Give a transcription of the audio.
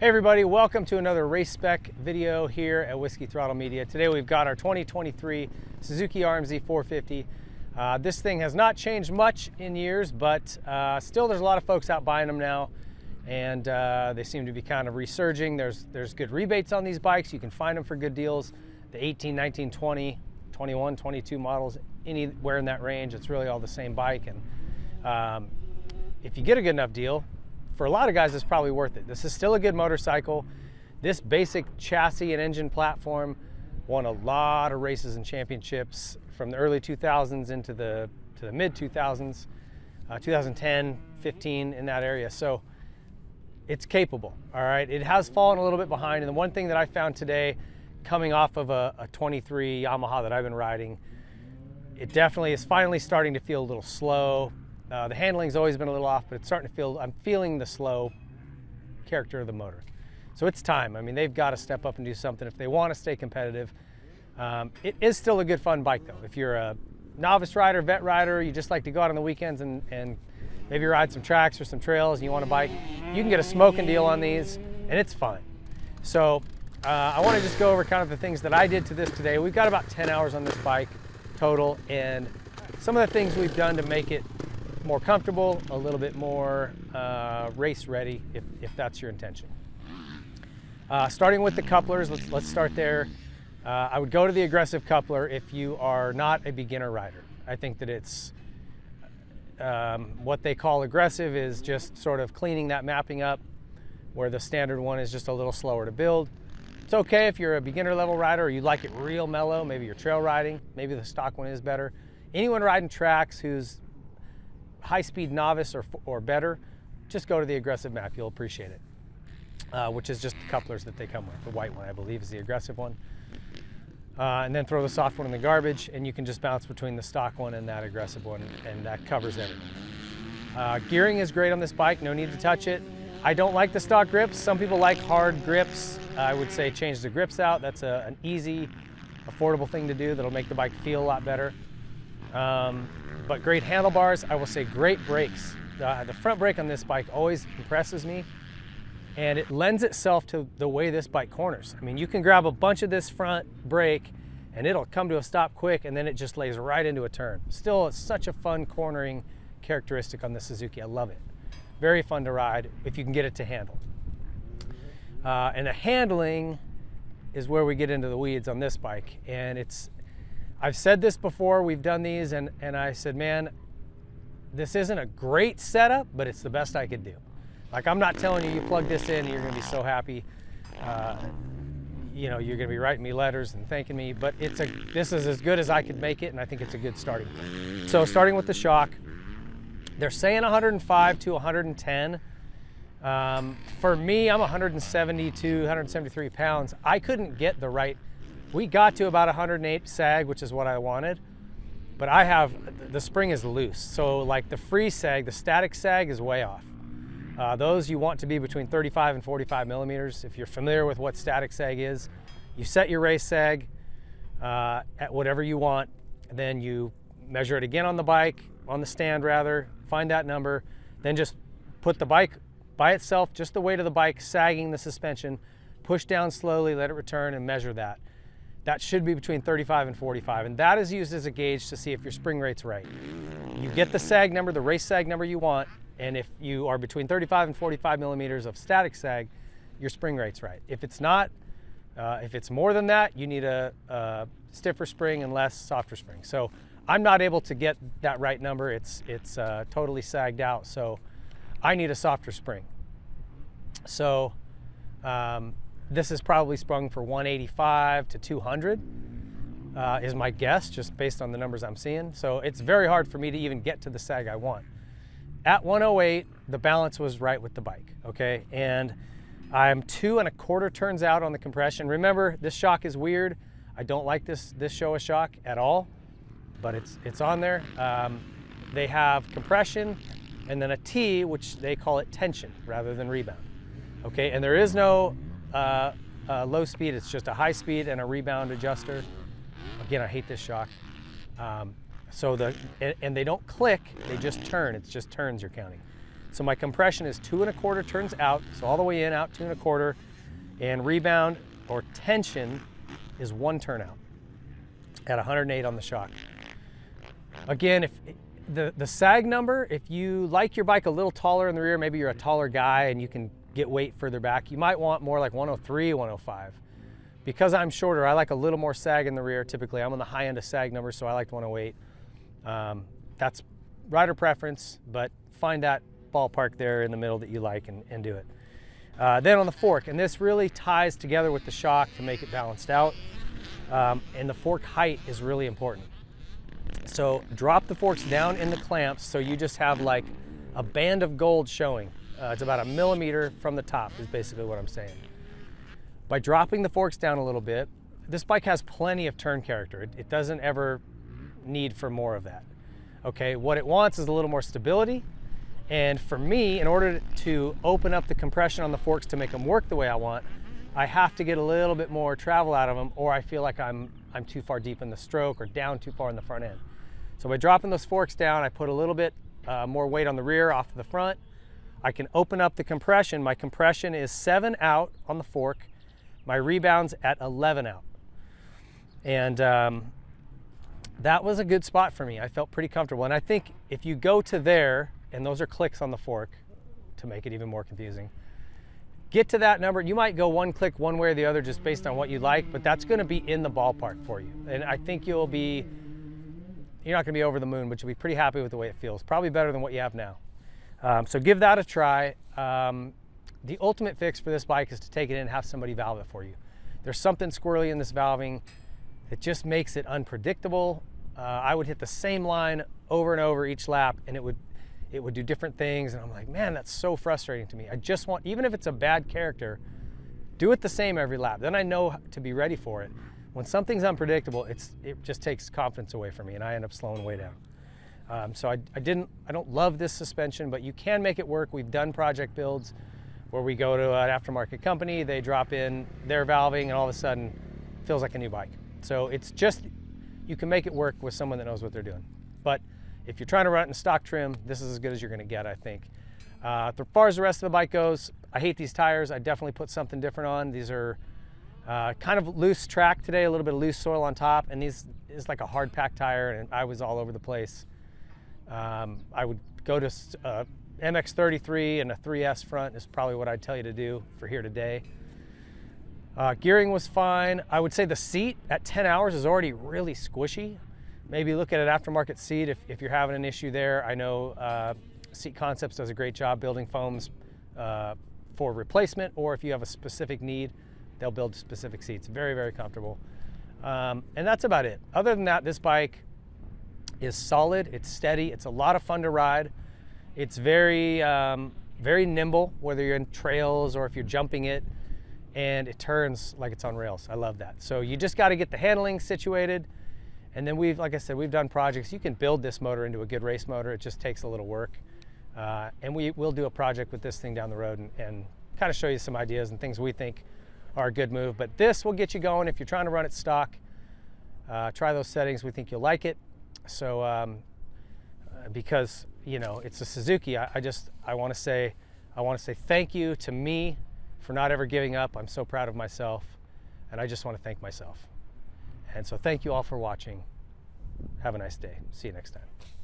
Hey everybody, welcome to another Race Spec video here at Whiskey Throttle Media. Today we've got our 2023 Suzuki RMZ450. This thing has not changed much in years, but still there's a lot of folks out buying them now, and they seem to be kind of resurging. There's good rebates on these bikes. You can find them for good deals. The 18, 19, 20, 21, 22 models, anywhere in that range, it's really all the same bike. And if you get a good enough deal, for a lot of guys, it's probably worth it. This is still a good motorcycle. This basic chassis and engine platform won a lot of races and championships from the early 2000s into the mid 2000s, 2010, 15, in that area. So it's capable, all right? It has fallen a little bit behind. And the one thing that I found today, coming off of a 23 Yamaha that I've been riding, it definitely is finally starting to feel a little slow. The handling's always been a little off, but it's starting to feel, I'm feeling the slow character of the motor. So it's time. I mean, they've got to step up and do something if they want to stay competitive. It is still a good fun bike though. If you're a novice rider, vet rider, you just like to go out on the weekends and maybe ride some tracks or some trails and you want a bike, you can get a smoking deal on these and it's fine. So I want to just go over kind of the things that I did to this today. We've got about 10 hours on this bike total, and some of the things we've done to make it more comfortable, a little bit more race ready, if that's your intention. Starting with the couplers, let's start there. I would go to the aggressive coupler if you are not a beginner rider. I think that it's what they call aggressive is just sort of cleaning that mapping up, where the standard one is just a little slower to build. It's okay if you're a beginner level rider or you like it real mellow, maybe you're trail riding, maybe the stock one is better. Anyone riding tracks who's high-speed novice or better, just go to the aggressive map. You'll appreciate it, which is just the couplers that they come with. The white one, I believe, is the aggressive one. And then throw the soft one in the garbage, and you can just bounce between the stock one and that aggressive one, and that covers everything. Gearing is great on this bike. No need to touch it. I don't like the stock grips. Some people like hard grips. I would say change the grips out. That's an easy, affordable thing to do that'll make the bike feel a lot better. But great handlebars. I will say great brakes. The front brake on this bike always impresses me, and it lends itself to the way this bike corners. I mean, you can grab a bunch of this front brake and it'll come to a stop quick, and then it just lays right into a turn. Still, it's such a fun cornering characteristic on the Suzuki. I love it. Very fun to ride if you can get it to handle. And the handling is where we get into the weeds on this bike, and I've said this before, we've done these, and I said, man, this isn't a great setup, but it's the best I could do. Like, I'm not telling you, you plug this in and you're gonna be so happy. You know, you're gonna be writing me letters and thanking me, but this is as good as I could make it, and I think it's a good starting point. So starting with the shock, they're saying 105 to 110. For me, I'm 172, 173 pounds. I couldn't get the right. We got to about 108 sag, which is what I wanted, but the spring is loose. So like the free sag, the static sag is way off. Those you want to be between 35 and 45 millimeters. If you're familiar with what static sag is, you set your race sag at whatever you want, and then you measure it again on the bike, on the stand rather, find that number, then just put the bike by itself, just the weight of the bike, sagging the suspension, push down slowly, let it return, and measure that. That should be between 35 and 45, and that is used as a gauge to see if your spring rate's right. You get the sag number, the race sag number you want, and if you are between 35 and 45 millimeters of static sag, your spring rate's right. If it's not, if it's more than that, you need a stiffer spring and less softer spring. So I'm not able to get that right number. It's totally sagged out, so I need a softer spring. So this is probably sprung for 185 to 200 is my guess, just based on the numbers I'm seeing. So it's very hard for me to even get to the sag I want. At 108, the balance was right with the bike, okay? And I'm 2 1/4 turns out on the compression. Remember, this shock is weird. I don't like this show of shock at all, but it's on there. They have compression and then a T, which they call it tension rather than rebound, okay? And there is no low speed, it's just a high speed and a rebound adjuster. Again, I hate this shock. And they don't click, they just turn. It's just turns you're counting. So my compression is 2 1/4 turns out, so all the way in, out 2 1/4, and rebound or tension is 1 turn out at 108 on the shock. Again, if the sag number, if you like your bike a little taller in the rear, maybe you're a taller guy and you can get weight further back, you might want more like 103, 105. Because I'm shorter, I like a little more sag in the rear. Typically, I'm on the high end of sag numbers, so I like 108. That's rider preference, but find that ballpark there in the middle that you like and do it. Then on the fork, and this really ties together with the shock to make it balanced out, and the fork height is really important. So drop the forks down in the clamps so you just have like a band of gold showing. It's about 1 millimeter from the top is basically what I'm saying. By dropping the forks down a little bit, this bike has plenty of turn character. It doesn't ever need for more of that. Okay, what it wants is a little more stability. And for me, in order to open up the compression on the forks to make them work the way I want, I have to get a little bit more travel out of them, or I feel like I'm too far deep in the stroke or down too far in the front end. So by dropping those forks down, I put a little bit more weight on the rear off of the front. I can open up the compression. My compression is 7 out on the fork. My rebound's at 11 out. And that was a good spot for me. I felt pretty comfortable. And I think if you go to there, and those are clicks on the fork to make it even more confusing, get to that number. You might go 1 click one way or the other just based on what you like, but that's gonna be in the ballpark for you. And I think you're not gonna be over the moon, but you'll be pretty happy with the way it feels. Probably better than what you have now. So give that a try. The ultimate fix for this bike is to take it in and have somebody valve it for you. There's something squirrely in this valving. It just makes it unpredictable. I would hit the same line over and over each lap, and it would do different things, and I'm like, man, that's so frustrating to me. I just want, even if it's a bad character, do it the same every lap. Then I know to be ready for it. When something's unpredictable, it just takes confidence away from me, and I end up slowing way down. So I don't love this suspension, but you can make it work. We've done project builds where we go to an aftermarket company, they drop in their valving, and all of a sudden it feels like a new bike. So it's just, you can make it work with someone that knows what they're doing. But if you're trying to run it in stock trim, this is as good as you're gonna get, I think. As far as the rest of the bike goes, I hate these tires. I definitely put something different on. These are kind of loose track today, a little bit of loose soil on top, and these is like a hard pack tire, and I was all over the place. I would go to MX-33 and a 3S front is probably what I'd tell you to do for here today. Gearing was fine. I would say the seat at 10 hours is already really squishy. Maybe look at an aftermarket seat if you're having an issue there. I know Seat Concepts does a great job building foams for replacement, or if you have a specific need, they'll build specific seats. Very, very comfortable. And that's about it. Other than that, this bike is solid, it's steady, it's a lot of fun to ride. It's very, very nimble, whether you're in trails or if you're jumping it, and it turns like it's on rails. I love that. So you just gotta get the handling situated, and then like I said, we've done projects. You can build this motor into a good race motor. It just takes a little work. And we'll do a project with this thing down the road and kind of show you some ideas and things we think are a good move. But this will get you going if you're trying to run it stock. Try those settings. We think you'll like it. So because it's a Suzuki, I want to say thank you to me for not ever giving up. I'm so proud of myself, and I just want to thank myself. And so thank you all for watching. Have a nice day. See you next time.